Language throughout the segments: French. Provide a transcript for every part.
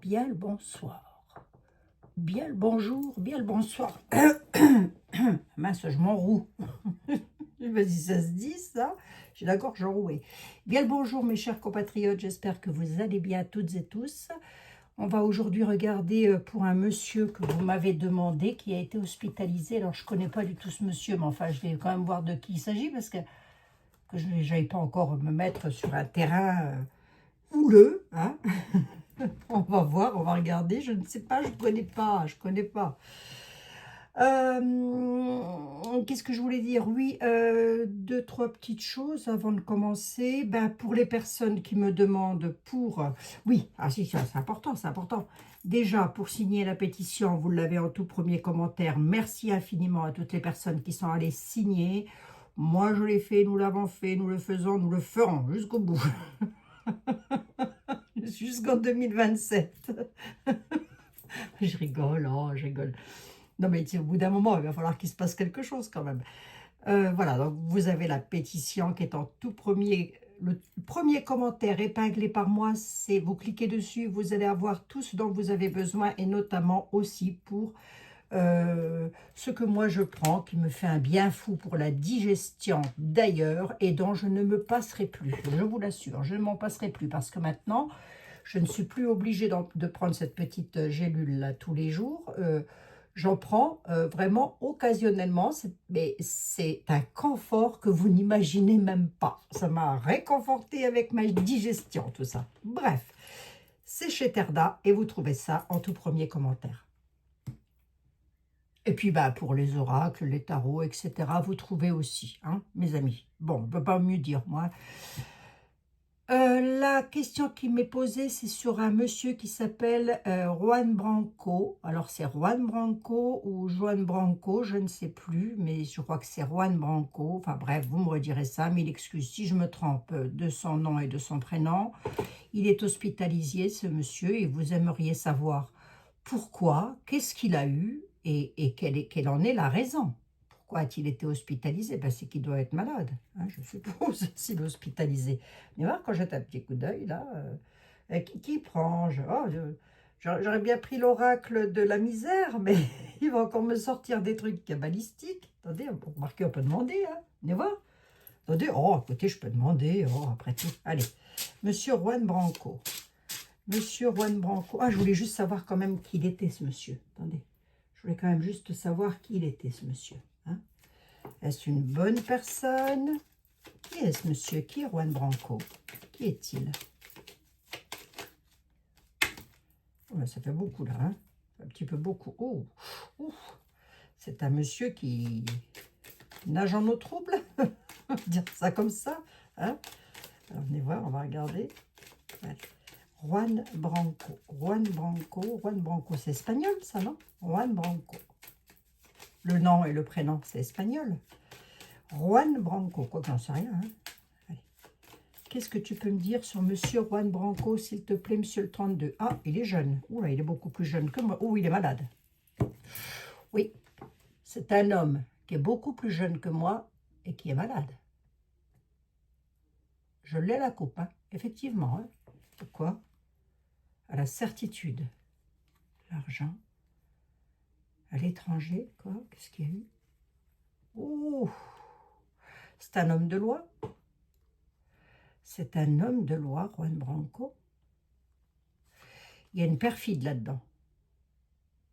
bien le bonsoir, bien le bonjour, bien le bonsoir. Mince, je m'enroue. Je sais pas si ça se dit, ça. J'ai la gorge enrouée. Bien le bonjour, mes chers compatriotes. J'espère que vous allez bien toutes et tous. On va aujourd'hui regarder pour un monsieur que vous m'avez demandé, qui a été hospitalisé. Alors, je ne connais pas du tout ce monsieur, mais enfin, je vais quand même voir de qui il s'agit, parce que je n'aille pas encore me mettre sur un terrain houleux, hein. On va voir, on va regarder. Je ne sais pas, je ne connais pas, je connais pas. Qu'est-ce que je voulais dire? Oui, deux, trois petites choses avant de commencer. Ben, pour les personnes qui me demandent pour... oui, ah si, c'est important, c'est important. Déjà, pour signer la pétition, vous l'avez en tout premier commentaire. Merci infiniment à toutes les personnes qui sont allées signer. Moi, je l'ai fait, nous l'avons fait, nous le faisons, nous le ferons jusqu'au bout. Jusqu'en 2027. Je rigole, oh, je rigole. Non, mais au bout d'un moment, il va falloir qu'il se passe quelque chose quand même. Voilà, donc vous avez la pétition qui est en tout premier. Le premier commentaire épinglé par moi, c'est vous cliquez dessus, vous allez avoir tout ce dont vous avez besoin et notamment aussi pour ce que moi je prends, qui me fait un bien fou pour la digestion d'ailleurs et dont je ne me passerai plus. Je vous l'assure, je ne m'en passerai plus parce que maintenant, je ne suis plus obligée de prendre cette petite gélule-là tous les jours. J'en prends vraiment occasionnellement, mais c'est un confort que vous n'imaginez même pas. Ça m'a réconforté avec ma digestion, tout ça. Bref, c'est chez Terda et vous trouvez ça en tout premier commentaire. Et puis, bah, pour les oracles, les tarots, etc., vous trouvez aussi, hein, mes amis. Bon, on ne peut pas mieux dire, moi. La question qui m'est posée, c'est sur un monsieur qui s'appelle Juan Branco. Alors, c'est Juan Branco ou Juan Branco, je ne sais plus, mais je crois que c'est Juan Branco. Enfin bref, vous me redirez ça, mille excuses si je me trompe de son nom et de son prénom. Il est hospitalisé, ce monsieur, et vous aimeriez savoir pourquoi, qu'est-ce qu'il a eu et quelle en est la raison. Pourquoi a-t-il été hospitalisé? Ben, c'est qu'il doit être malade, hein, je suppose, s'il est hospitalisé. Mais voir, quand jette un petit coup d'œil, là, qui prend j'aurais bien pris l'oracle de la misère, mais il va encore me sortir des trucs cabalistiques. Attendez, pour remarquer, on peut demander, hein. Venez voir. Attendez, oh, écoutez, je peux demander, oh, après tout. Allez, Monsieur Juan Branco. Monsieur Juan Branco. Ah, je voulais juste savoir quand même qui il était, ce monsieur. Attendez, je voulais quand même juste savoir qui il était, ce monsieur. Hein. Est-ce une bonne personne? Qui est ce monsieur? Qui est Juan Branco? Qui est-il? Oh, ça fait beaucoup, là. Hein, un petit peu beaucoup. Oh, c'est un monsieur qui nage en eau trouble. On va dire ça comme ça. Hein. Alors, venez voir, on va regarder. Ouais. Juan Branco. Juan Branco. Juan Branco, c'est espagnol, ça, non? Juan Branco. Le nom et le prénom, c'est espagnol. Juan Branco. Quoi que j'en sais rien. Hein. Qu'est-ce que tu peux me dire sur Monsieur Juan Branco, s'il te plaît, Monsieur le 32? Ah, il est jeune. Oula, il est beaucoup plus jeune que moi. Oh, il est malade. Oui, c'est un homme qui est beaucoup plus jeune que moi et qui est malade. Je l'ai à la coupe, hein. Effectivement. Hein. Pourquoi? À la certitude. L'argent. À l'étranger, quoi? Qu'est-ce qu'il y a eu? Oh, c'est un homme de loi. C'est un homme de loi, Juan Branco. Il y a une perfide là-dedans.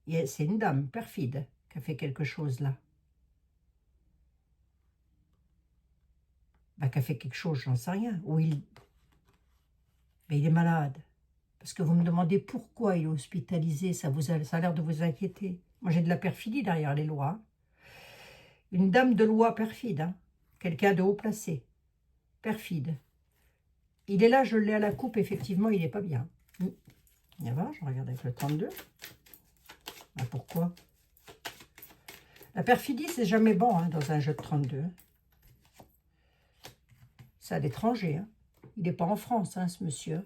C'est une dame perfide qui a fait quelque chose là. Bah, qui a fait quelque chose, j'en sais rien. Mais il est malade. Parce que vous me demandez pourquoi il est hospitalisé. Ça a l'air de vous inquiéter. Moi, j'ai de la perfidie derrière les lois. Une dame de loi perfide. Hein. Quelqu'un de haut placé. Perfide. Il est là, je l'ai à la coupe. Effectivement, il n'est pas bien. Il y a je regarde avec le 32. Bah, pourquoi? La perfidie, c'est jamais bon hein, dans un jeu de 32. C'est à l'étranger. Hein. Il n'est pas en France, hein, ce monsieur.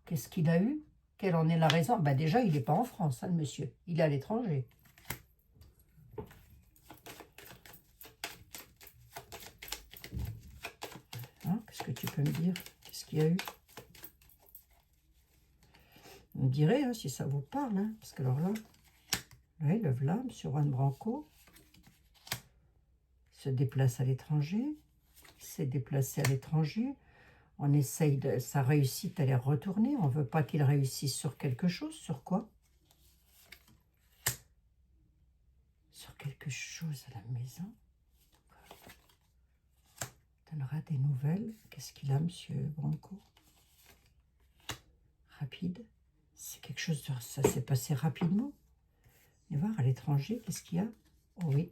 Qu'est-ce qu'il a eu? Quelle en est la raison? Ben déjà, il n'est pas en France, hein, le monsieur. Il est à l'étranger. Hein, qu'est-ce que tu peux me dire? Qu'est-ce qu'il y a eu? On dirait, hein, si ça vous parle, hein, parce que alors là, oui, le voilà, M. Juan Branco se déplace à l'étranger, s'est déplacé à l'étranger, on essaye de sa réussite à les retourner, on ne veut pas qu'il réussisse sur quelque chose, sur quoi? Sur quelque chose à la maison. Donnera des nouvelles. Qu'est-ce qu'il a, M. Branco? Rapide. C'est quelque chose de... Ça s'est passé rapidement. Et voir à l'étranger, qu'est-ce qu'il y a? Oh oui,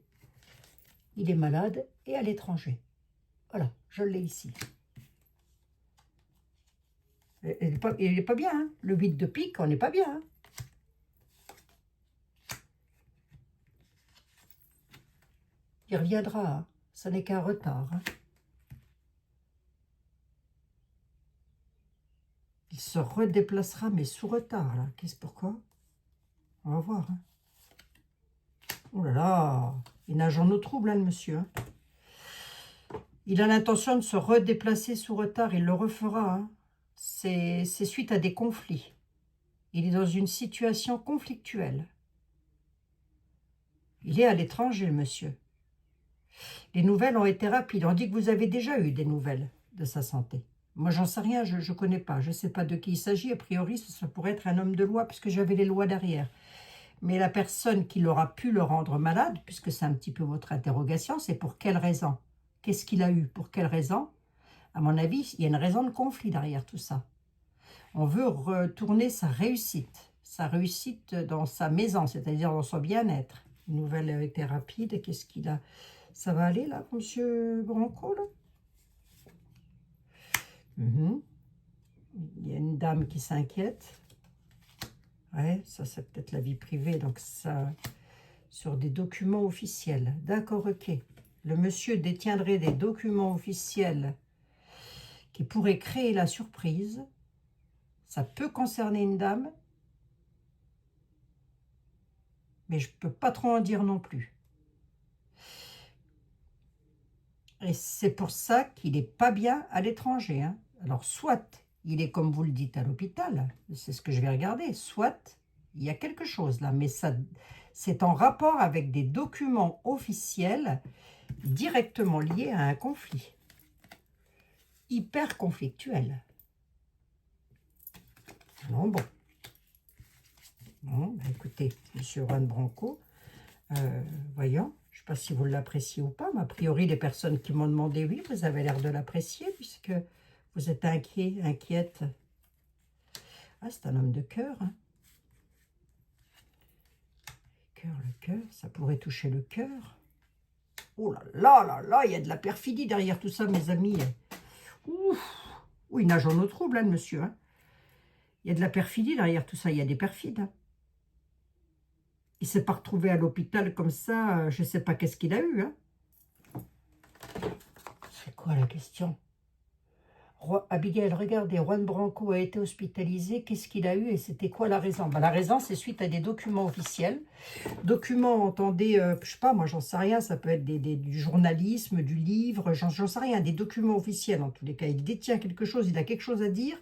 il est malade et à l'étranger. Voilà, je l'ai ici. Il n'est pas bien, hein. Le 8 de pique, on n'est pas bien. Hein. Il reviendra, hein. Ça n'est qu'un retard. Hein. Il se redéplacera, mais sous retard. Là. Qu'est-ce pourquoi? On va voir. Hein. Oh là là, il nage en eau trouble, hein, le monsieur. Hein. Il a l'intention de se redéplacer sous retard, il le refera. Hein. C'est suite à des conflits. Il est dans une situation conflictuelle. Il est à l'étranger, le monsieur. Les nouvelles ont été rapides. On dit que vous avez déjà eu des nouvelles de sa santé. Moi, j'en sais rien, je ne connais pas. Je ne sais pas de qui il s'agit. A priori, ça pourrait être un homme de loi, puisque j'avais les lois derrière. Mais la personne qui l'aura pu le rendre malade, puisque c'est un petit peu votre interrogation, c'est pour quelle raison? Qu'est-ce qu'il a eu? Pour quelle raison? À mon avis, il y a une raison de conflit derrière tout ça. On veut retourner sa réussite dans sa maison, c'est-à-dire dans son bien-être. Une nouvelle a été rapide. Qu'est-ce qu'il a? Ça va aller, là, monsieur Branco, là? Il y a une dame qui s'inquiète. Ouais, ça, c'est peut-être la vie privée, donc ça... Sur des documents officiels. D'accord, ok. Le monsieur détiendrait des documents officiels qui pourraient créer la surprise. Ça peut concerner une dame, mais je ne peux pas trop en dire non plus. Et c'est pour ça qu'il n'est pas bien à l'étranger. Hein. Alors, soit il est, comme vous le dites, à l'hôpital, c'est ce que je vais regarder, soit il y a quelque chose là, mais ça, c'est en rapport avec des documents officiels directement liés à un conflit. Hyper conflictuel. Non, bon. Bon, bah écoutez, M. Juan Branco, voyons, je ne sais pas si vous l'appréciez ou pas, mais a priori, les personnes qui m'ont demandé, oui, vous avez l'air de l'apprécier, puisque vous êtes inquiète. Ah, c'est un homme de cœur. Hein. Le cœur, ça pourrait toucher le cœur. Oh là là là là, il y a de la perfidie derrière tout ça, mes amis. Ouf, oui, il nage en eau trouble, hein, le monsieur. Hein. Il y a de la perfidie derrière tout ça, il y a des perfides. Hein. Il ne s'est pas retrouvé à l'hôpital comme ça, je ne sais pas qu'est-ce qu'il a eu. Hein. C'est quoi la question? Abigail, regardez, Juan Branco a été hospitalisé, qu'est-ce qu'il a eu et c'était quoi la raison? Ben, la raison, c'est suite à des documents officiels. Documents, entendez, je sais pas, moi j'en sais rien, ça peut être du journalisme, du livre, j'en sais rien, des documents officiels en tous les cas. Il détient quelque chose, il a quelque chose à dire,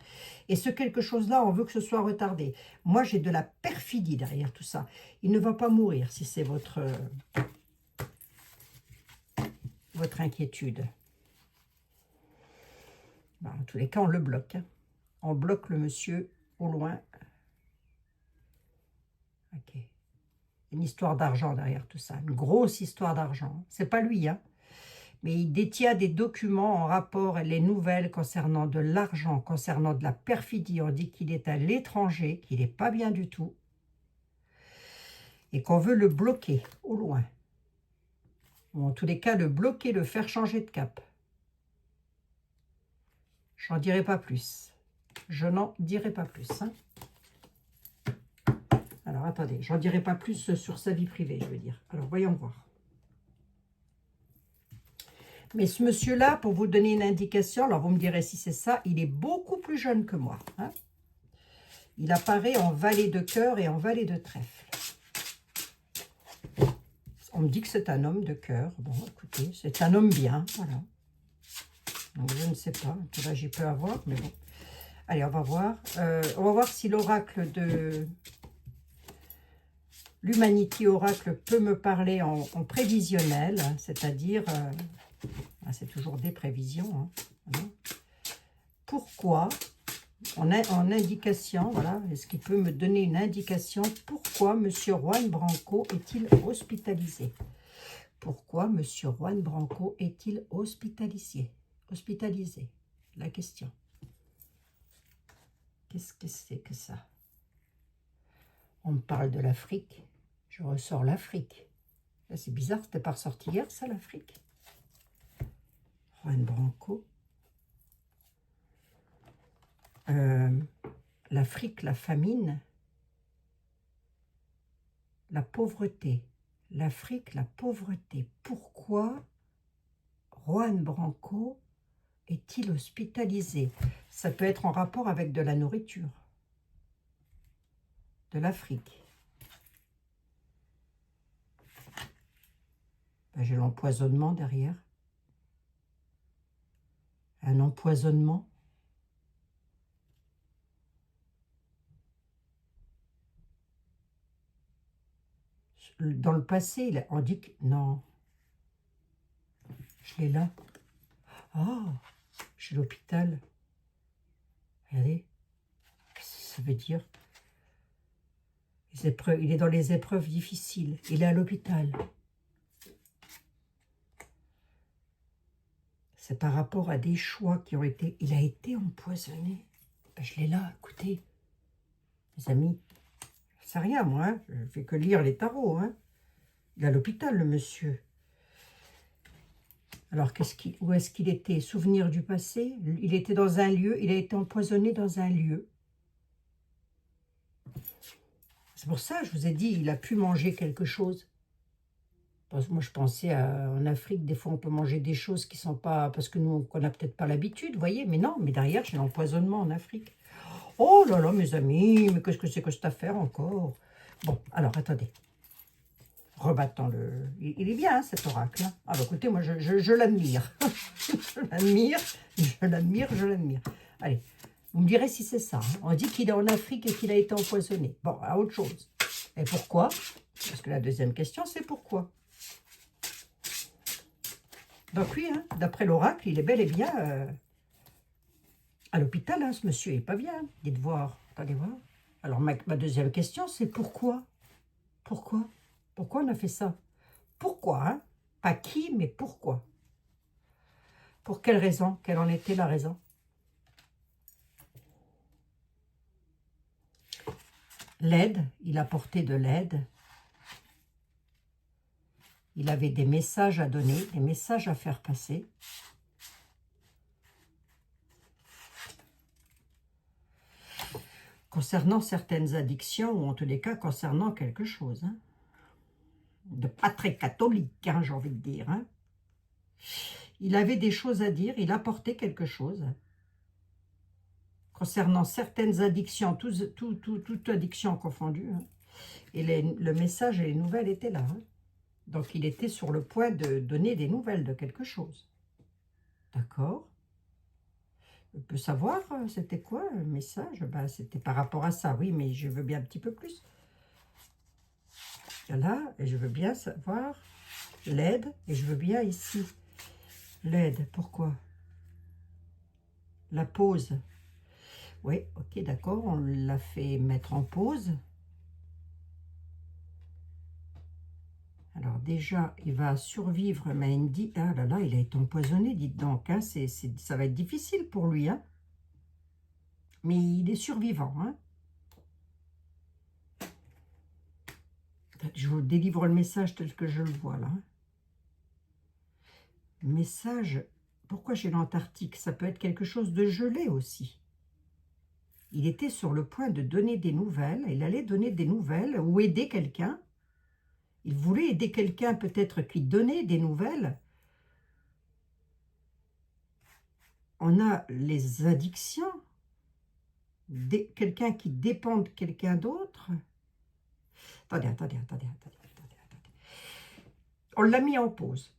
et ce quelque chose-là, on veut que ce soit retardé. Moi, j'ai de la perfidie derrière tout ça. Il ne va pas mourir si c'est votre inquiétude. Ben, en tous les cas, on le bloque. Hein. On bloque le monsieur au loin. Ok. Une histoire d'argent derrière tout ça. Une grosse histoire d'argent. C'est pas lui, hein. Mais il détient des documents en rapport, les nouvelles concernant de l'argent, concernant de la perfidie. On dit qu'il est à l'étranger, qu'il n'est pas bien du tout. Et qu'on veut le bloquer au loin. Ou en tous les cas, le bloquer, le faire changer de cap. J'en dirai pas plus. Je n'en dirai pas plus. Hein. Alors, attendez, j'en dirai pas plus sur sa vie privée, je veux dire. Alors, voyons voir. Mais ce monsieur-là, pour vous donner une indication, alors vous me direz si c'est ça, il est beaucoup plus jeune que moi. Hein. Il apparaît en valet de cœur et en valet de trèfle. On me dit que c'est un homme de cœur. Bon, écoutez, c'est un homme bien, voilà. Donc, je ne sais pas. Là, j'y peux avoir, mais bon. Allez, on va voir. On va voir si l'oracle de l'Humanity Oracle peut me parler en prévisionnel, c'est-à-dire, c'est toujours des prévisions. Hein, voilà. Pourquoi, en indication, voilà, est-ce qu'il peut me donner une indication, pourquoi M. Juan Branco est-il hospitalisé? Pourquoi M. Juan Branco est-il hospitalisé? La question. Qu'est-ce que c'est que ça? On me parle de l'Afrique. Je ressors l'Afrique. C'est bizarre, c'était pas ressorti hier, ça, l'Afrique. Juan Branco. L'Afrique, la famine. La pauvreté. L'Afrique, la pauvreté. Pourquoi Juan Branco est-il hospitalisé? Ça peut être en rapport avec de la nourriture. De l'Afrique. Ben, j'ai l'empoisonnement derrière. Un empoisonnement. Dans le passé, on dit que... Non. Je l'ai là. Ah, je suis à l'hôpital. Regardez. Qu'est-ce que ça veut dire? Les épreuves, il est dans les épreuves difficiles. Il est à l'hôpital. C'est par rapport à des choix qui ont été... Il a été empoisonné. Ben, je l'ai là, écoutez. Les amis, je sais rien, moi. Hein. Je ne fais que lire les tarots. Hein. Il est à l'hôpital, le monsieur. Alors, où est-ce qu'il était? Souvenir du passé. Il était dans un lieu. Il a été empoisonné dans un lieu. C'est pour ça, je vous ai dit, il a pu manger quelque chose. Parce que moi, je pensais en Afrique, des fois, on peut manger des choses qui ne sont pas... Parce que nous, on n'a peut-être pas l'habitude, vous voyez. Mais non, mais derrière, j'ai l'empoisonnement en Afrique. Oh là là, mes amis, mais qu'est-ce que c'est que cette affaire encore? Bon, alors, attendez. Rebattons le... Il est bien, hein, cet oracle. Hein. Ah bah écoutez, moi, je l'admire. je l'admire. Allez, vous me direz si c'est ça. Hein. On dit qu'il est en Afrique et qu'il a été empoisonné. Bon, à autre chose. Et pourquoi? Parce que la deuxième question, c'est pourquoi. Donc oui, hein, d'après l'oracle, il est bel et bien à l'hôpital. Hein, ce monsieur n'est pas bien. Dites voir. Attendez voir. Alors ma deuxième question, c'est pourquoi? Pourquoi on a fait ça? Pourquoi, hein? Pas qui, mais pourquoi? Pour quelle raison? Quelle en était la raison? L'aide, il apportait de l'aide. Il avait des messages à donner, des messages à faire passer. Concernant certaines addictions, ou en tous les cas, concernant quelque chose. Hein. De pas très catholique, hein, j'ai envie de dire. Hein. Il avait des choses à dire, il apportait quelque chose. Concernant certaines addictions, toute addiction confondue. Hein. Et le message et les nouvelles étaient là. Hein. Donc, il était sur le point de donner des nouvelles de quelque chose. D'accord? On peut savoir, c'était quoi le message? Ben, c'était par rapport à ça, oui, mais je veux bien un petit peu plus. Là, et je veux bien savoir l'aide, et je veux bien ici. L'aide, pourquoi? La pause. Oui, ok, d'accord, on l'a fait mettre en pause. Alors déjà, il va survivre, mais il me dit, ah là là, il a été empoisonné, dites donc, hein, ça va être difficile pour lui, hein. Mais il est survivant, hein. Je vous délivre le message tel que je le vois, là. Message, pourquoi j'ai l'Antarctique? Ça peut être quelque chose de gelé aussi. Il était sur le point de donner des nouvelles, il allait donner des nouvelles ou aider quelqu'un. Il voulait aider quelqu'un peut-être qui donnait des nouvelles. On a les addictions, quelqu'un qui dépend de quelqu'un d'autre. Attendez. On l'a mis en pause.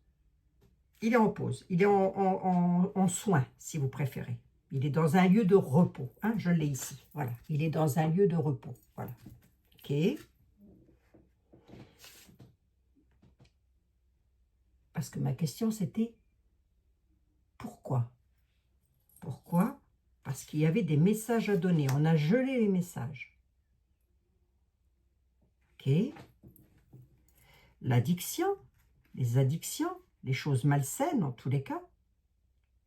Il est en pause. Il est en soins, si vous préférez. Il est dans un lieu de repos. Hein, je l'ai ici. Voilà. Il est dans un lieu de repos. Voilà. OK. Parce que ma question, c'était pourquoi? Pourquoi? Parce qu'il y avait des messages à donner. On a gelé les messages. OK. L'addiction, les addictions, les choses malsaines en tous les cas.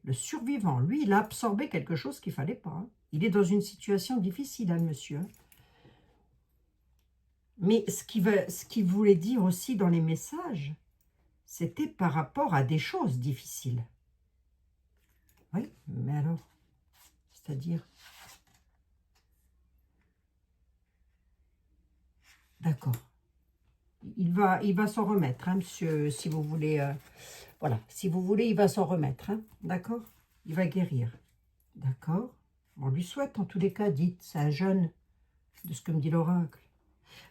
Le survivant, lui, il a absorbé quelque chose qu'il ne fallait pas. Hein. Il est dans une situation difficile, hein, le monsieur. Hein. Mais ce qu'il voulait dire aussi dans les messages, c'était par rapport à des choses difficiles. Oui, mais alors, c'est-à-dire... D'accord. Il va s'en remettre, hein, monsieur, si vous voulez... voilà, si vous voulez, il va s'en remettre, hein, d'accord? Il va guérir, d'accord? On lui souhaite, en tous les cas, dites, c'est un jeune, de ce que me dit l'oracle.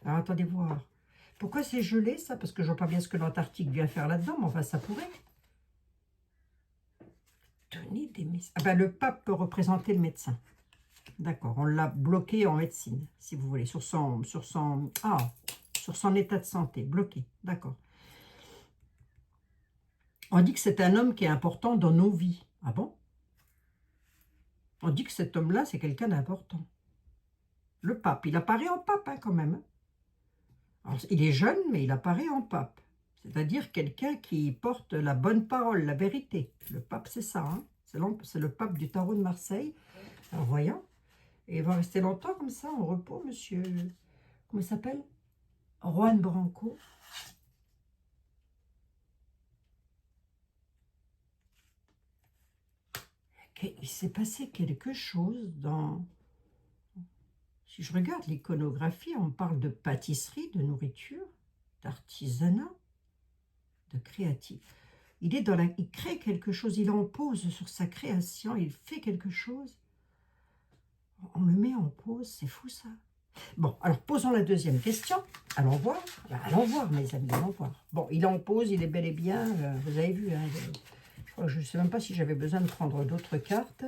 Alors, attendez voir. Pourquoi c'est gelé, ça? Parce que je ne vois pas bien ce que l'Antarctique vient faire là-dedans, mais enfin, ça pourrait. Donner des messages. Ah ben, le pape peut représenter le médecin. D'accord, on l'a bloqué en médecine, si vous voulez, sur son état de santé, bloqué, d'accord. On dit que c'est un homme qui est important dans nos vies. Ah bon? On dit que cet homme-là, c'est quelqu'un d'important. Le pape, il apparaît en pape, hein, quand même. Alors, il est jeune, mais il apparaît en pape. C'est-à-dire quelqu'un qui porte la bonne parole, la vérité. Le pape, c'est ça. Hein? C'est le pape du tarot de Marseille. Alors, voyons. Et il va rester longtemps comme ça, en repos, monsieur... Comment il s'appelle? Juan Branco. Il s'est passé quelque chose dans... Si je regarde l'iconographie, on parle de pâtisserie, de nourriture, d'artisanat, de créatif. Il crée quelque chose, il en pose sur sa création, il fait quelque chose. On le met en pause, c'est fou ça. Bon, alors posons la deuxième question. Allons voir. Allons voir, mes amis, allons voir. Bon, il est en pause, il est bel et bien, vous avez vu, hein, je ne sais même pas si j'avais besoin de prendre d'autres cartes.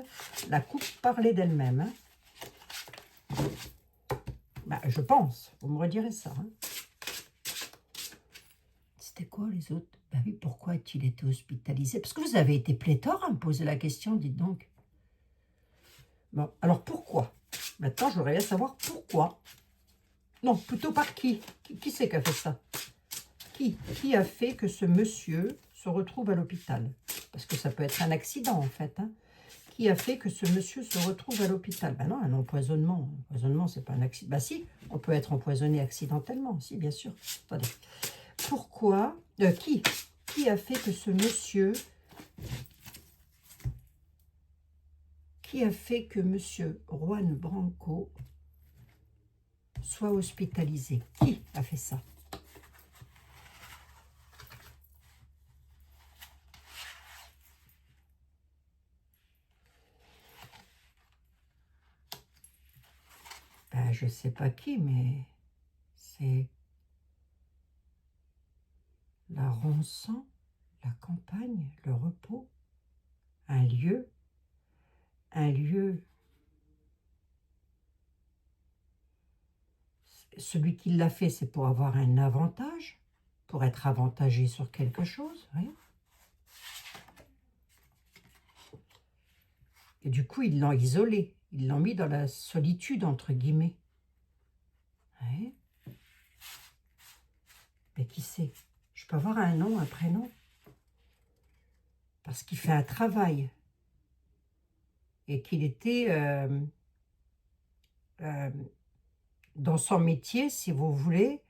La coupe parlait d'elle-même. Hein. Bah, je pense, vous me redirez ça. Hein. C'était quoi les autres? Bah oui, pourquoi a-t-il été hospitalisé? Parce que vous avez été pléthore à me poser la question, dites donc. Bon, alors pourquoi? Maintenant, je voudrais bien savoir pourquoi. Non, plutôt par qui? Qui c'est qui a fait ça? Qui a fait que ce monsieur se retrouve à l'hôpital? Parce que ça peut être un accident, en fait. Hein. Qui a fait que ce monsieur se retrouve à l'hôpital? Ben non, un empoisonnement. Empoisonnement, c'est pas un accident. Ben si, on peut être empoisonné accidentellement. Si, bien sûr. Attendez. Pourquoi? Qui a fait que ce monsieur... Qui a fait que monsieur Juan Branco soit hospitalisé? Qui a fait ça? Ben, je ne sais pas qui, mais c'est la rançon, la campagne, le repos, un lieu, celui qui l'a fait, c'est pour avoir un avantage, pour être avantagé sur quelque chose, oui. Et du coup, ils l'ont isolé, ils l'ont mis dans la solitude, entre guillemets. Oui. Mais qui sait? Je peux avoir un nom, un prénom? Parce qu'il fait un travail. Et qu'il était dans son métier, si vous voulez,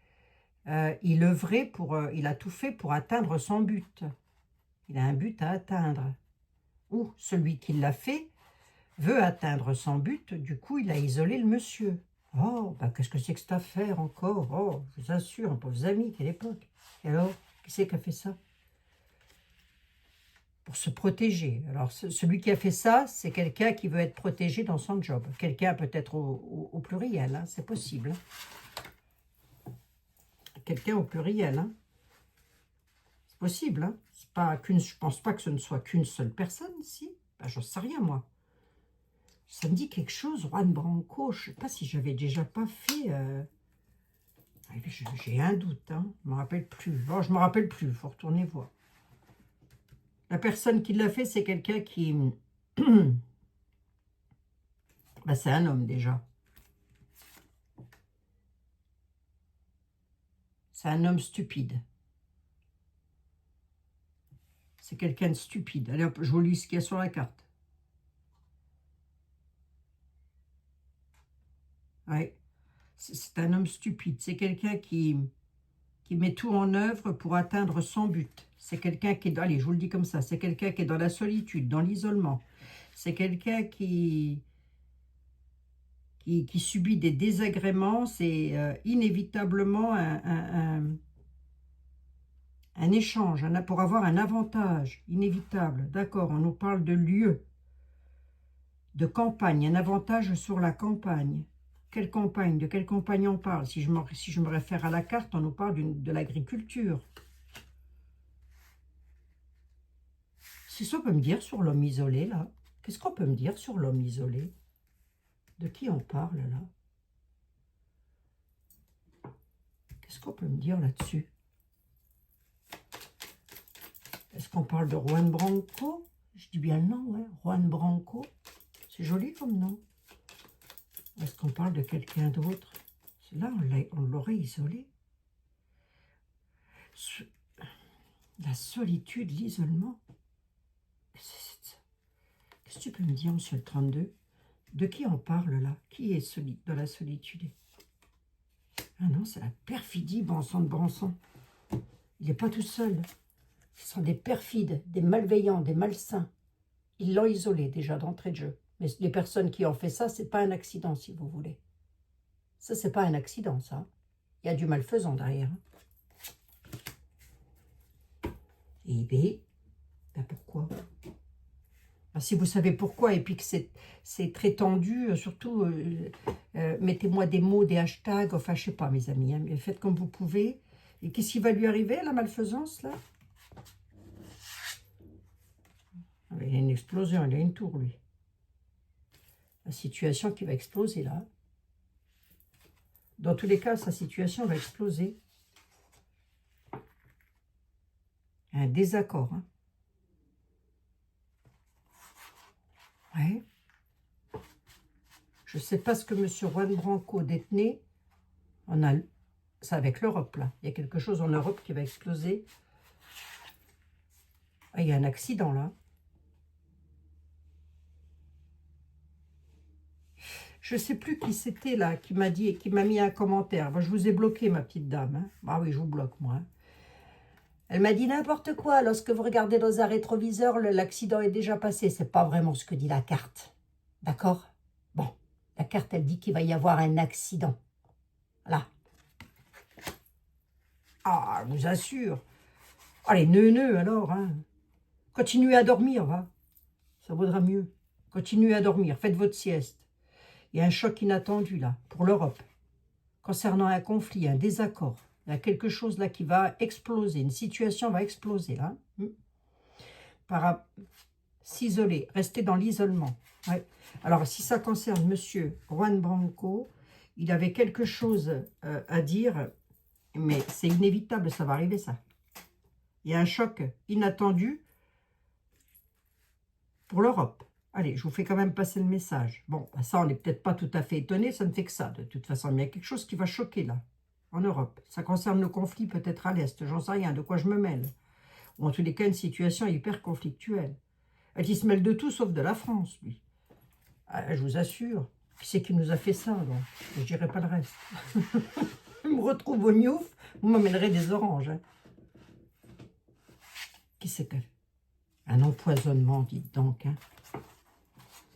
il œuvrait il a tout fait pour atteindre son but. Il a un but à atteindre. Ou celui qui l'a fait veut atteindre son but, du coup, il a isolé le monsieur. Oh, bah, qu'est-ce que c'est que cette affaire encore? Oh, je vous assure, pauvres amis, quelle époque. Et alors, qui c'est qui a fait ça? Pour se protéger. Alors, celui qui a fait ça, c'est quelqu'un qui veut être protégé dans son job. Quelqu'un peut-être au pluriel, hein, c'est possible. Quelqu'un au pluriel, hein. C'est possible, hein. C'est pas je pense pas que ce ne soit qu'une seule personne, si. Ben, j'en sais rien, moi. Ça me dit quelque chose, Juan Branco. Je ne sais pas si j'avais déjà pas fait... J'ai un doute, hein. Je ne me rappelle plus. Bon, je ne me rappelle plus, il faut retourner voir. La personne qui l'a fait, c'est quelqu'un qui... bah, c'est un homme déjà. C'est un homme stupide. C'est quelqu'un de stupide. Allez hop, je vous lis ce qu'il y a sur la carte. Ouais. C'est un homme stupide. C'est quelqu'un qui met tout en œuvre pour atteindre son but. C'est quelqu'un qui est... Allez, je vous le dis comme ça. C'est quelqu'un qui est dans la solitude, dans l'isolement. C'est quelqu'un qui subit des désagréments. C'est inévitablement un échange pour avoir un avantage inévitable. D'accord, on nous parle de lieu, de campagne, un avantage sur la campagne. Quelle campagne? De quelle campagne on parle? Si je me réfère à la carte, on nous parle de l'agriculture. C'est ça qu'on peut me dire sur l'homme isolé, là? Qu'est-ce qu'on peut me dire sur l'homme isolé? De qui on parle, là? Qu'est-ce qu'on peut me dire là-dessus? Est-ce qu'on parle de Juan Branco? Je dis bien le nom, ouais. Juan Branco. C'est joli comme nom. Est-ce qu'on parle de quelqu'un d'autre? Là, on l'aurait isolé. La solitude, l'isolement. Qu'est-ce que tu peux me dire, monsieur le 32? De qui on parle, là? Qui est dans la solitude? Ah non, c'est la perfidie, bon sang de bon sang. Il n'est pas tout seul. Ce sont des perfides, des malveillants, des malsains. Ils l'ont isolé déjà d'entrée de jeu. Mais les personnes qui ont fait ça, c'est pas un accident, si vous voulez. Ça, c'est pas un accident, ça. Il y a du malfaisant derrière. Et bien, pourquoi? Si vous savez pourquoi, et puis que c'est très tendu, surtout, mettez-moi des mots, des hashtags, enfin, je sais pas, mes amis, hein, mais faites comme vous pouvez. Et qu'est-ce qui va lui arriver, la malfaisance, là? Il y a une explosion, il y a une tour, lui. La situation qui va exploser, là. Dans tous les cas, sa situation va exploser. Un désaccord, hein. Ouais. Je ne sais pas ce que M. Juan Branco détenait. C'est avec l'Europe, là. Il y a quelque chose en Europe qui va exploser. Ah, il y a un accident, là. Je ne sais plus qui c'était, là, qui m'a mis un commentaire. Moi, je vous ai bloqué, ma petite dame. Hein. Ah oui, je vous bloque, moi. Hein. Elle m'a dit n'importe quoi. Lorsque vous regardez dans un rétroviseur, l'accident est déjà passé. C'est pas vraiment ce que dit la carte. D'accord? Bon, la carte, elle dit qu'il va y avoir un accident. Voilà. Ah, je vous assure. Allez, neuneux alors. Hein. Continuez à dormir, va. Ça vaudra mieux. Continuez à dormir. Faites votre sieste. Il y a un choc inattendu, là, pour l'Europe. Concernant un conflit, un désaccord. Il y a quelque chose, là, qui va exploser. Une situation va exploser, là. S'isoler, rester dans l'isolement. Ouais. Alors, si ça concerne Monsieur Juan Branco, il avait quelque chose à dire, mais c'est inévitable, ça va arriver, ça. Il y a un choc inattendu pour l'Europe. Allez, je vous fais quand même passer le message. Bon, ça, on n'est peut-être pas tout à fait étonné, ça ne fait que ça, de toute façon. Mais il y a quelque chose qui va choquer, là, en Europe. Ça concerne le conflit, peut-être à l'Est, j'en sais rien, de quoi je me mêle. Ou en tous les cas, une situation hyper conflictuelle. Il se mêle de tout, sauf de la France, lui. Ah, je vous assure. Qui c'est qui nous a fait ça, donc? Je ne dirai pas le reste. Je me retrouve au Newf, vous m'amènerez des oranges. Hein. Qui c'est que... Un empoisonnement, dites donc, hein.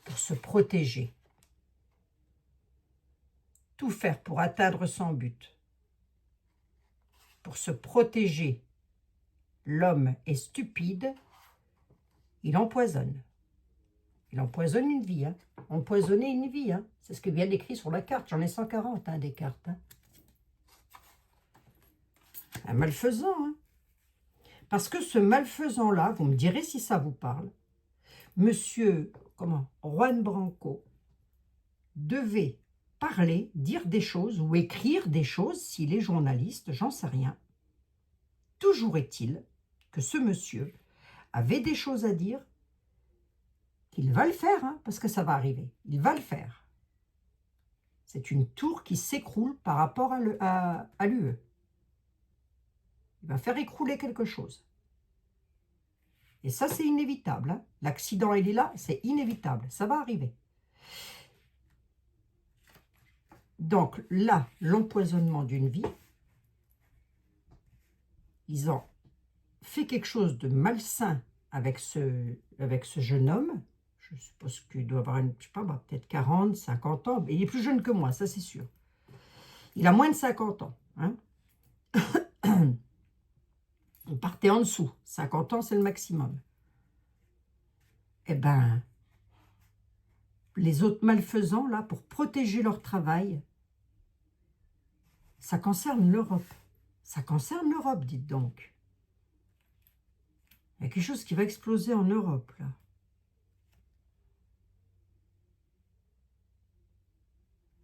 Pour se protéger. Tout faire pour atteindre son but. Pour se protéger. L'homme est stupide, il empoisonne. Il empoisonne une vie. Hein. Empoisonner une vie. Hein. C'est ce que vient d'écrit sur la carte. J'en ai 140 hein, des cartes. Hein. Un malfaisant. Hein. Parce que ce malfaisant-là, vous me direz si ça vous parle, Monsieur Juan Branco, devait parler, dire des choses ou écrire des choses s'il est journaliste, j'en sais rien. Toujours est-il que ce monsieur avait des choses à dire, qu'il va le faire, hein, parce que ça va arriver. Il va le faire. C'est une tour qui s'écroule par rapport à l'UE. Il va faire écrouler quelque chose. Et ça, c'est inévitable. Hein. L'accident, il est là, c'est inévitable. Ça va arriver. Donc là, l'empoisonnement d'une vie, ils ont fait quelque chose de malsain avec ce jeune homme. Je suppose qu'il doit avoir, je sais pas, peut-être 40, 50 ans. Mais il est plus jeune que moi, ça c'est sûr. Il a moins de 50 ans. Hein. On partait en dessous. 50 ans, c'est le maximum. Eh bien, les autres malfaisants, là, pour protéger leur travail, ça concerne l'Europe. Ça concerne l'Europe, dites donc. Il y a quelque chose qui va exploser en Europe, là.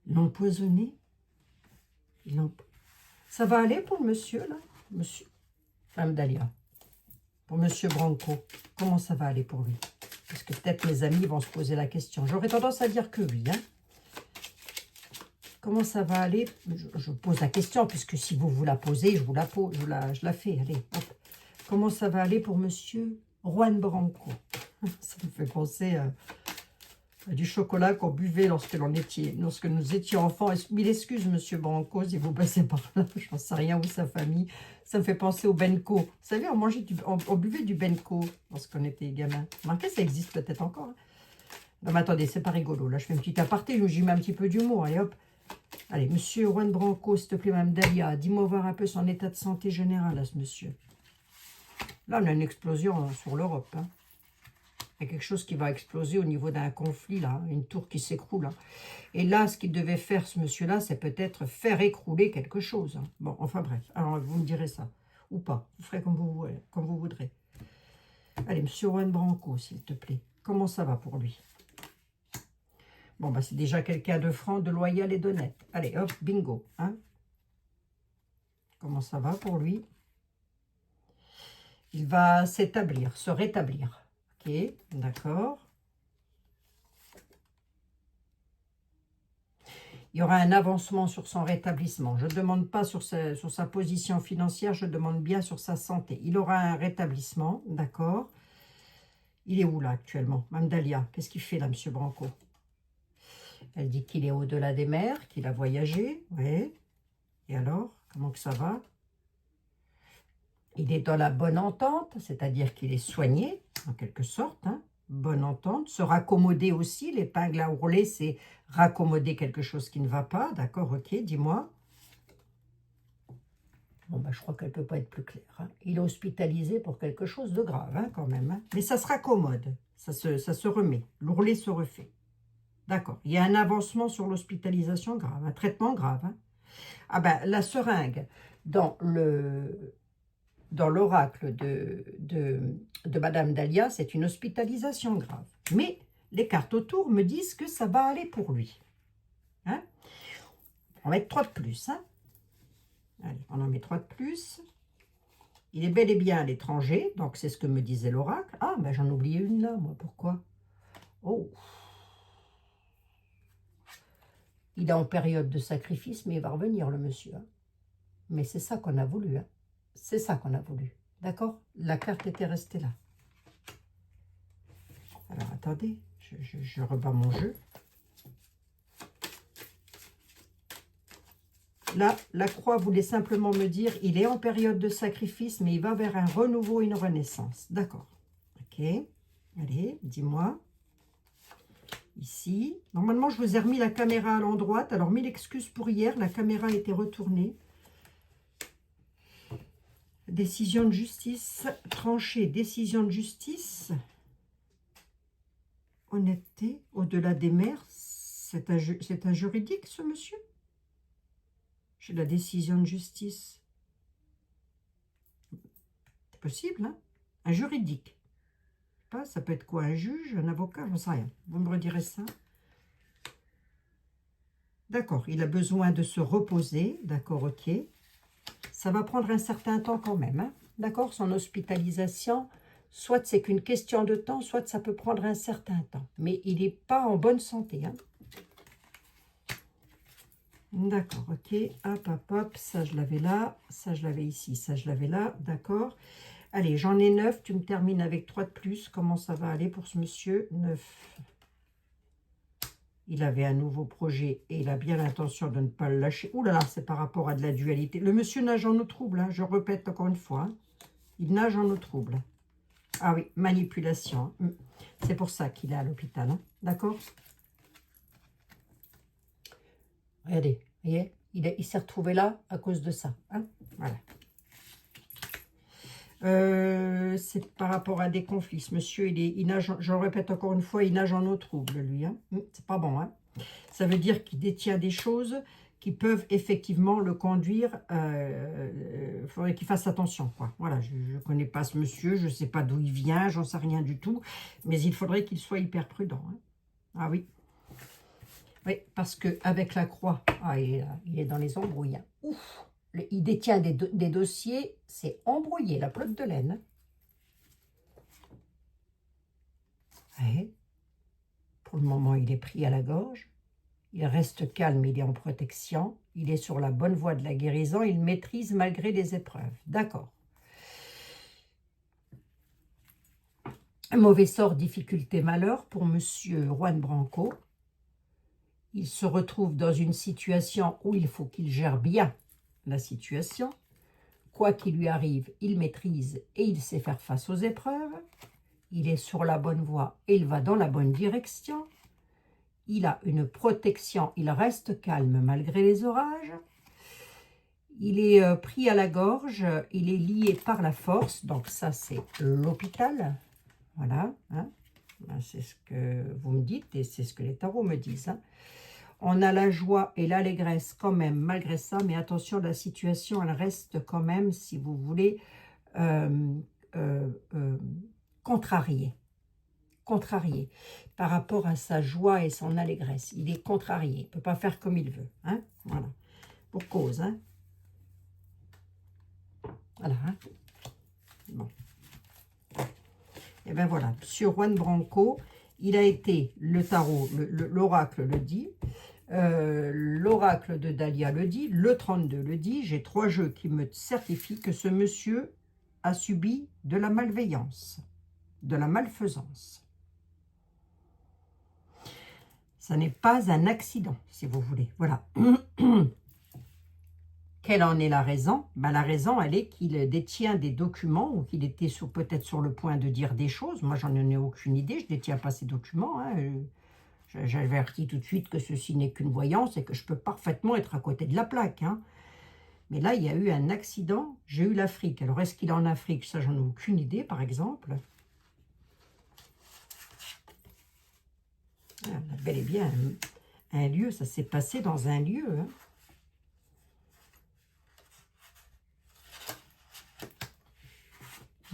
L'empoisonné. Ça va aller pour le monsieur, là? Monsieur, Madame Dahlia. Pour monsieur Branco. Comment ça va aller pour lui? Parce que peut-être mes amis vont se poser la question. J'aurais tendance à dire que oui, hein. Comment ça va aller? Je pose la question, puisque si vous vous la posez, je vous la pose, je la fais. Allez, hop. Comment ça va aller pour monsieur Juan Branco? Ça me fait penser à du chocolat qu'on buvait lorsque nous étions enfants. Mille excuses, monsieur Branco, si vous passez par là, j'en sais rien, ou sa famille. Ça me fait penser au Benko. Vous savez, on buvait du Benko lorsqu'on était gamin. Remarquez, ça existe peut-être encore. Hein. Non, mais attendez, c'est pas rigolo. Là, je fais un petit aparté, j'y mets un petit peu d'humour. Allez, hop. Allez, monsieur Juan Branco, s'il te plaît, Mme Dahlia, dis-moi voir un peu son état de santé général, à ce monsieur. Là, on a une explosion sur l'Europe. Hein. Il y a quelque chose qui va exploser au niveau d'un conflit, là, une tour qui s'écroule. Hein. Et là, ce qu'il devait faire, ce monsieur-là, c'est peut-être faire écrouler quelque chose. Hein. Bon, enfin bref, alors vous me direz ça, ou pas. Vous ferez comme vous voudrez. Allez, monsieur Juan Branco, s'il te plaît. Comment ça va pour lui? Bon, bah, c'est déjà quelqu'un de franc, de loyal et d'honnête. Allez, hop, bingo. Hein. Comment ça va pour lui? Il va s'établir, se rétablir. Ok, d'accord. Il y aura un avancement sur son rétablissement. Je ne demande pas sur sa position financière, je demande bien sur sa santé. Il aura un rétablissement, d'accord. Il est où là actuellement? Mme Dahlia, qu'est-ce qu'il fait là, M. Branco? Elle dit qu'il est au-delà des mers, qu'il a voyagé. Oui. Et alors, comment que ça va? Il est dans la bonne entente, c'est-à-dire qu'il est soigné, en quelque sorte. Hein. Bonne entente. Se raccommoder aussi, l'épingle à ourler, c'est raccommoder quelque chose qui ne va pas. D'accord, ok, dis-moi. Bon, bah, je crois qu'elle ne peut pas être plus claire. Hein. Il est hospitalisé pour quelque chose de grave, hein, quand même. Hein. Mais ça se raccommode, ça se remet. L'ourlet se refait. D'accord, il y a un avancement sur l'hospitalisation grave, un traitement grave. Hein. Ah ben, la seringue, dans l'oracle de Madame Dahlia, c'est une hospitalisation grave. Mais les cartes autour me disent que ça va aller pour lui. Hein? On va mettre 3 de plus. Hein? Allez, on en met 3 de plus. Il est bel et bien à l'étranger, donc c'est ce que me disait l'oracle. Ah, ben j'en oubliais une là, moi, pourquoi? Oh! Il est en période de sacrifice, mais il va revenir, le monsieur. Hein? Mais c'est ça qu'on a voulu. Hein? C'est ça qu'on a voulu. D'accord? La carte était restée là. Alors, attendez, je rebats mon jeu. Là, la croix voulait simplement me dire, il est en période de sacrifice, mais il va vers un renouveau, une renaissance. D'accord. Ok. Allez, dis-moi. Ici. Normalement, je vous ai remis la caméra à l'endroit. Alors, mille excuses pour hier. La caméra a été retournée. Décision de justice. Tranchée. Décision de justice. Honnêteté. Au-delà des mers. C'est un juridique, ce monsieur? J'ai la décision de justice. C'est possible, hein? Un juridique. Pas, ça peut être quoi? Un juge, un avocat, je ne sais rien. Vous me redirez ça. D'accord, il a besoin de se reposer. D'accord, ok. Ça va prendre un certain temps quand même. Hein. D'accord, son hospitalisation, soit c'est qu'une question de temps, soit ça peut prendre un certain temps. Mais il n'est pas en bonne santé. Hein. D'accord, ok. Hop, hop, hop. Ça, je l'avais là. Ça, je l'avais ici. Ça, je l'avais là. D'accord. Allez, j'en ai 9. Tu me termines avec 3 de plus. Comment ça va aller pour ce monsieur? 9. Il avait un nouveau projet et il a bien l'intention de ne pas le lâcher. Ouh là là, c'est par rapport à de la dualité. Le monsieur nage en eau trouble, hein, je répète encore une fois. Hein. Il nage en eau trouble. Ah oui, manipulation. Hein. C'est pour ça qu'il est à l'hôpital. Hein. D'accord? Regardez, voyez, il s'est retrouvé là à cause de ça. Hein. Voilà. C'est par rapport à des conflits. Ce monsieur, il nage, je le répète encore une fois, il nage en eau trouble, lui. Hein. C'est pas bon. Hein. Ça veut dire qu'il détient des choses qui peuvent effectivement le conduire. Il faudrait qu'il fasse attention. Quoi. Voilà, je ne connais pas ce monsieur, je ne sais pas d'où il vient, j'en sais rien du tout. Mais il faudrait qu'il soit hyper prudent. Hein. Ah oui. Oui, parce qu'avec la croix, ah, il est dans les embrouilles. Hein. Ouf. Il détient des dossiers, c'est embrouillé, la pelote de laine. Ouais. Pour le moment, il est pris à la gorge. Il reste calme, il est en protection. Il est sur la bonne voie de la guérison. Il maîtrise malgré les épreuves. D'accord. Un mauvais sort, difficulté, malheur pour monsieur Juan Branco. Il se retrouve dans une situation où il faut qu'il gère bien la situation. Quoi qu'il lui arrive, il maîtrise et il sait faire face aux épreuves. Il est sur la bonne voie et il va dans la bonne direction. Il a une protection, il reste calme malgré les orages. Il est pris à la gorge, il est lié par la force. Donc ça, c'est l'hôpital. Voilà. Hein. C'est ce que vous me dites et c'est ce que les tarots me disent. Hein. On a la joie et l'allégresse quand même, malgré ça. Mais attention, la situation, elle reste quand même, si vous voulez, euh, contrariée. Contrarié par rapport à sa joie et son allégresse. Il est contrarié. Il ne peut pas faire comme il veut. Hein. Voilà. Pour cause. Hein. Voilà. Hein. Bon. Et bien voilà. Sur Juan Branco, il a été, le tarot, l'oracle le dit, l'oracle de Dahlia le dit, le 32 le dit. J'ai 3 jeux qui me certifient que ce monsieur a subi de la malveillance, de la malfaisance. Ça n'est pas un accident, si vous voulez. Voilà. Quelle en est la raison? Ben, la raison, elle est qu'il détient des documents ou qu'il était peut-être sur le point de dire des choses. Moi, j'en ai aucune idée. Je ne détiens pas ces documents. Hein. J'avertis tout de suite que ceci n'est qu'une voyance et que je peux parfaitement être à côté de la plaque. Hein. Mais là, il y a eu un accident. J'ai eu l'Afrique. Alors, est-ce qu'il est en Afrique? Ça, j'en ai aucune idée, par exemple. Ah, bel et bien un lieu, ça s'est passé dans un lieu. Hein.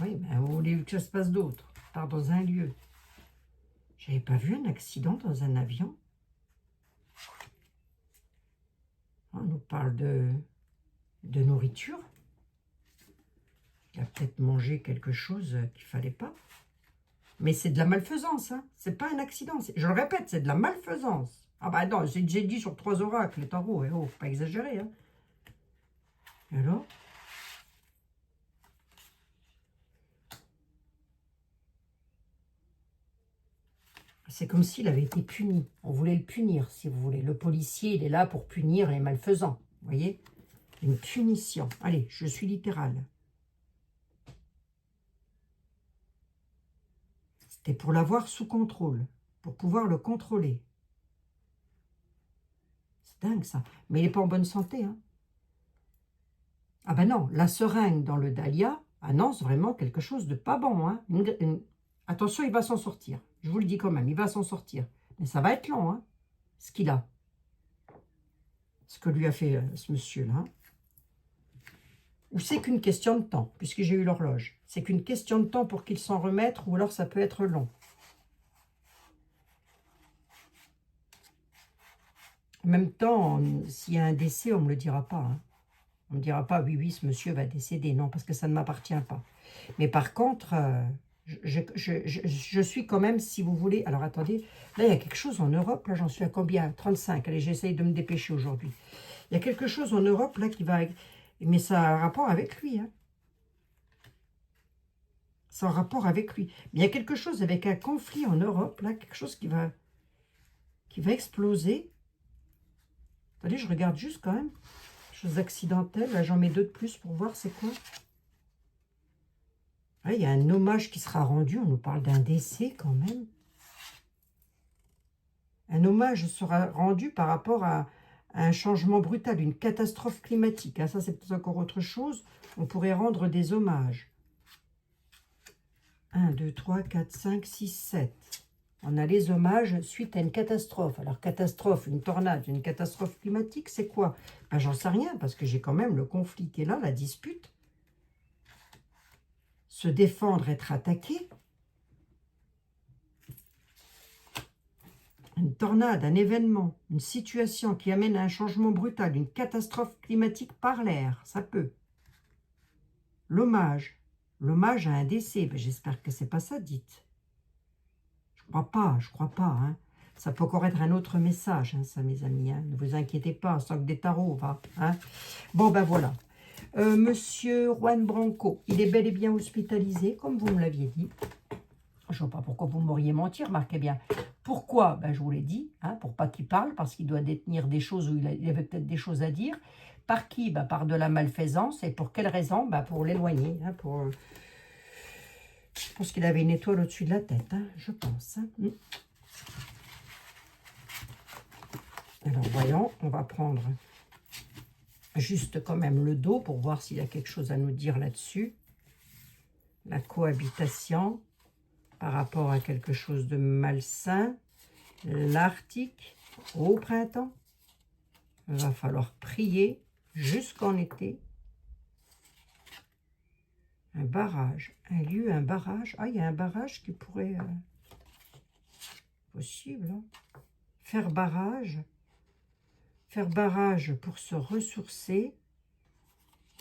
Oui, mais où voulez-vous que ça se passe d'autre? Part dans un lieu. J'avais pas vu un accident dans un avion. On nous parle de nourriture. Il a peut-être mangé quelque chose qu'il fallait pas. Mais c'est de la malfaisance, hein. C'est pas un accident. Je le répète, c'est de la malfaisance. Ah bah non, j'ai dit sur 3 oracles, les tarots. Oh, faut pas exagérer, hein. Et alors? C'est comme s'il avait été puni. On voulait le punir, si vous voulez. Le policier, il est là pour punir les malfaisants. Vous voyez? Une punition. Allez, je suis littérale. C'était pour l'avoir sous contrôle. Pour pouvoir le contrôler. C'est dingue, ça. Mais il n'est pas en bonne santé, hein. Ah ben non, la seringue dans le dahlia annonce vraiment quelque chose de pas bon. Hein. Attention, il va s'en sortir. Je vous le dis quand même, il va s'en sortir. Mais ça va être long, hein, ce qu'il a. Ce que lui a fait ce monsieur-là. Hein. Ou c'est qu'une question de temps, puisque j'ai eu l'horloge. C'est qu'une question de temps pour qu'il s'en remette, ou alors ça peut être long. même temps, s'il y a un décès, on ne me le dira pas. Hein. On ne me dira pas, oui, oui, ce monsieur va décéder. Non, parce que ça ne m'appartient pas. Mais par contre, je suis quand même, si vous voulez... Alors, attendez, là, il y a quelque chose en Europe. Là, j'en suis à combien? 35. Allez, j'essaye de me dépêcher aujourd'hui. Il y a quelque chose en Europe, là, qui va... Mais ça a un rapport avec lui, hein. C'est en rapport avec lui. Mais il y a quelque chose avec un conflit en Europe, là, quelque chose qui va exploser. Attendez, je regarde juste quand même. Chose accidentelle. Là, j'en mets 2 de plus pour voir c'est quoi. Ah, il y a un hommage qui sera rendu. On nous parle d'un décès quand même. Un hommage sera rendu par rapport à un changement brutal, une catastrophe climatique. Ah, ça, c'est peut-être encore autre chose. On pourrait rendre des hommages. 1, 2, 3, 4, 5, 6, 7. On a les hommages suite à une catastrophe. Alors, catastrophe, une tornade, une catastrophe climatique, c'est quoi? Ben, j'en sais rien, parce que j'ai quand même le conflit qui est là, la dispute. Se défendre, être attaqué. Une tornade, un événement, une situation qui amène à un changement brutal, une catastrophe climatique par l'air, ça peut. L'hommage à un décès, ben, j'espère que c'est pas ça, dites. Je crois pas. Hein. Ça peut encore être un autre message, hein, ça, mes amis. Hein. Ne vous inquiétez pas, sans que des tarots, va. Hein. Bon, ben voilà. Monsieur Juan Branco, il est bel et bien hospitalisé, comme vous me l'aviez dit. Je ne vois pas pourquoi vous m'auriez menti, remarquez bien. Pourquoi? Ben, je vous l'ai dit, hein, pour pas qu'il parle, parce qu'il doit détenir des choses où il avait peut-être des choses à dire. Par qui? Ben, par de la malfaisance. Et pour quelle raison? Ben, pour l'éloigner, hein, pour... Je pense qu'il avait une étoile au-dessus de la tête, hein, je pense. Hein. Alors, voyons, on va prendre juste quand même le dos pour voir s'il y a quelque chose à nous dire là-dessus. La cohabitation par rapport à quelque chose de malsain. L'Arctique au printemps. Il va falloir prier jusqu'en été. Un barrage, un lieu, un barrage. Ah, il y a un barrage qui pourrait... possible, hein. Faire barrage pour se ressourcer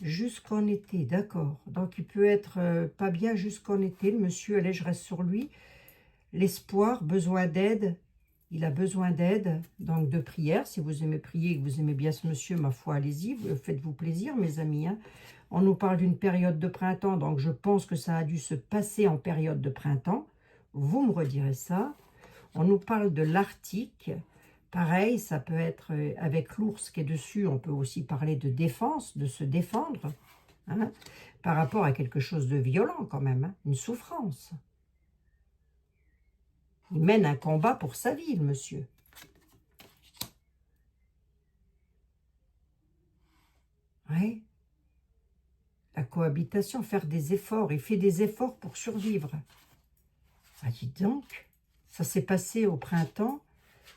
jusqu'en été, d'accord. Donc, il peut être pas bien jusqu'en été. Le monsieur, allez, je reste sur lui. L'espoir, besoin d'aide. Il a besoin d'aide, donc de prière. Si vous aimez prier et que vous aimez bien ce monsieur, ma foi, allez-y, faites-vous plaisir, mes amis. Hein. On nous parle d'une période de printemps, donc je pense que ça a dû se passer en période de printemps. Vous me redirez ça. On nous parle de l'Arctique. Pareil, ça peut être avec l'ours qui est dessus, on peut aussi parler de défense, de se défendre, hein, par rapport à quelque chose de violent quand même, hein, une souffrance. Il mène un combat pour sa vie, le monsieur. Oui. La cohabitation, faire des efforts. Il fait des efforts pour survivre. Ah, dites donc, ça s'est passé au printemps.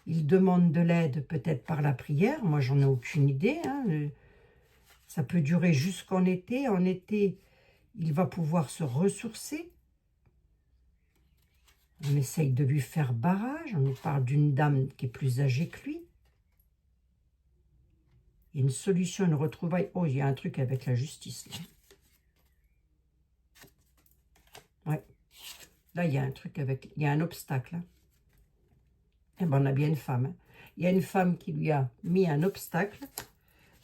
Il demande de l'aide peut-être par la prière. Moi, j'en ai aucune idée. Hein. Ça peut durer jusqu'en été. En été, il va pouvoir se ressourcer. On essaye de lui faire barrage. On nous parle d'une dame qui est plus âgée que lui. Il y a une solution, une retrouvaille. Oh, il y a un truc avec la justice. Là. Ouais. Là, il y a un truc avec... Il y a un obstacle. Hein. Eh bien, on a bien une femme. Hein. Il y a une femme qui lui a mis un obstacle.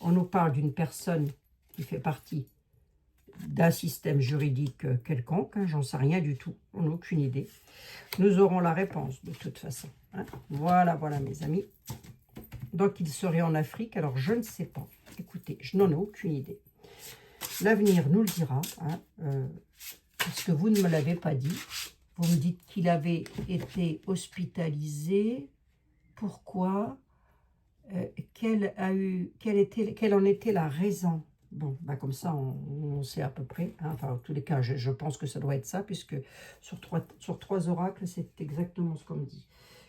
On nous parle d'une personne qui fait partie d'un système juridique quelconque. Hein. J'en sais rien du tout. On n'a aucune idée. Nous aurons la réponse de toute façon. Hein. Voilà, voilà, mes amis. Donc, il serait en Afrique. Alors, je ne sais pas. Écoutez, je n'en ai aucune idée. L'avenir nous le dira. Hein. Parce que vous ne me l'avez pas dit. Vous me dites qu'il avait été hospitalisé. Pourquoi? Quelle en était la raison? Bon, ben comme ça, on sait à peu près. Hein. Enfin, en tous les cas, je pense que ça doit être ça, puisque sur trois oracles, c'est exactement ce qu'on me dit.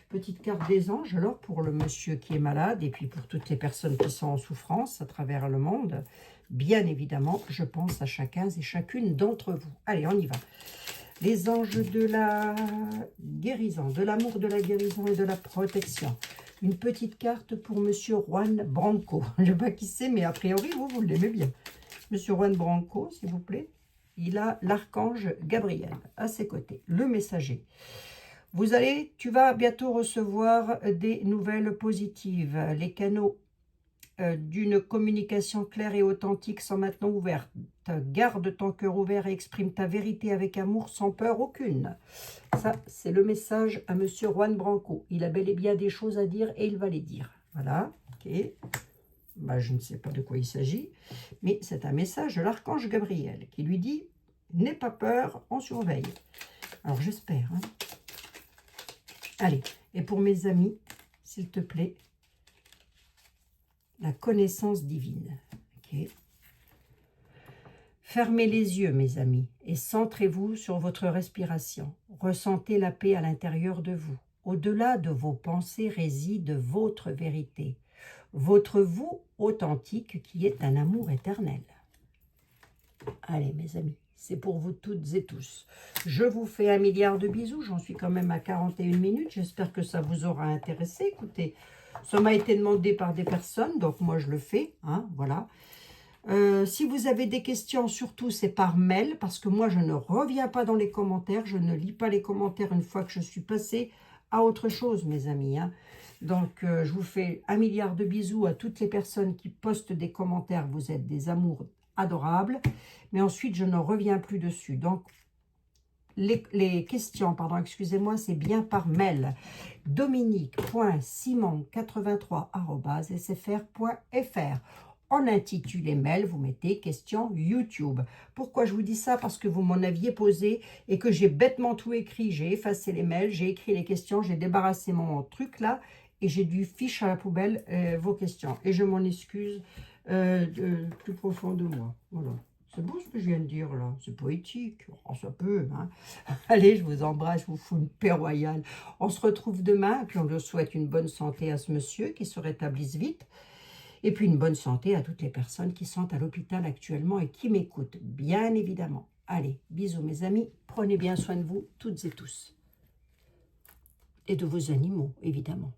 Petite carte des anges, alors, pour le monsieur qui est malade, et puis pour toutes les personnes qui sont en souffrance à travers le monde. Bien évidemment, je pense à chacun et chacune d'entre vous. Allez, on y va. Les anges de la guérison, de l'amour, de la guérison et de la protection. une petite carte pour Monsieur Juan Branco. Je ne sais pas qui c'est, mais a priori, vous l'aimez bien. Monsieur Juan Branco, s'il vous plaît. Il a l'archange Gabriel à ses côtés, le messager. Tu vas bientôt recevoir des nouvelles positives. Les canaux d'une communication claire et authentique sont maintenant ouverts. Garde ton cœur ouvert et exprime ta vérité avec amour sans peur aucune. Ça, c'est le message à Monsieur Juan Branco. Il a bel et bien des choses à dire et il va les dire. Voilà, ok. Bah, je ne sais pas de quoi il s'agit, mais c'est un message de l'archange Gabriel qui lui dit « N'aie pas peur, on surveille ». Alors, j'espère. Hein. Allez, et pour mes amis, s'il te plaît, la connaissance divine. Ok. Fermez les yeux, mes amis, et centrez-vous sur votre respiration. Ressentez la paix à l'intérieur de vous. Au-delà de vos pensées réside votre vérité, votre vous authentique qui est un amour éternel. Allez, mes amis, c'est pour vous toutes et tous. Je vous fais 1 milliard de bisous. J'en suis quand même à 41 minutes. J'espère que ça vous aura intéressé. Écoutez, ça m'a été demandé par des personnes, donc moi je le fais. Hein, voilà. Si vous avez des questions, surtout c'est par mail, parce que moi je ne reviens pas dans les commentaires. Je ne lis pas les commentaires une fois que je suis passée à autre chose, mes amis. Hein. Donc, je vous fais 1 milliard de bisous à toutes les personnes qui postent des commentaires. Vous êtes des amours adorables. Mais ensuite, je ne reviens plus dessus. Donc, les questions, pardon, excusez-moi, c'est bien par mail. dominique.simon83@sfr.fr. En intitulé mail, vous mettez question YouTube. Pourquoi je vous dis ça? Parce que vous m'en aviez posé et que j'ai bêtement tout écrit. J'ai effacé les mails, j'ai écrit les questions, j'ai débarrassé mon truc là et j'ai dû fiche à la poubelle vos questions. Et je m'en excuse plus profond de moi. Voilà. C'est beau ce que je viens de dire là, c'est poétique, oh, ça peut. Hein. Allez, je vous embrasse, je vous fous une paix royale. On se retrouve demain, et puis on lui souhaite une bonne santé à ce monsieur, qui se rétablisse vite. Et puis une bonne santé à toutes les personnes qui sont à l'hôpital actuellement et qui m'écoutent, bien évidemment. Allez, bisous mes amis, prenez bien soin de vous, toutes et tous. Et de vos animaux, évidemment.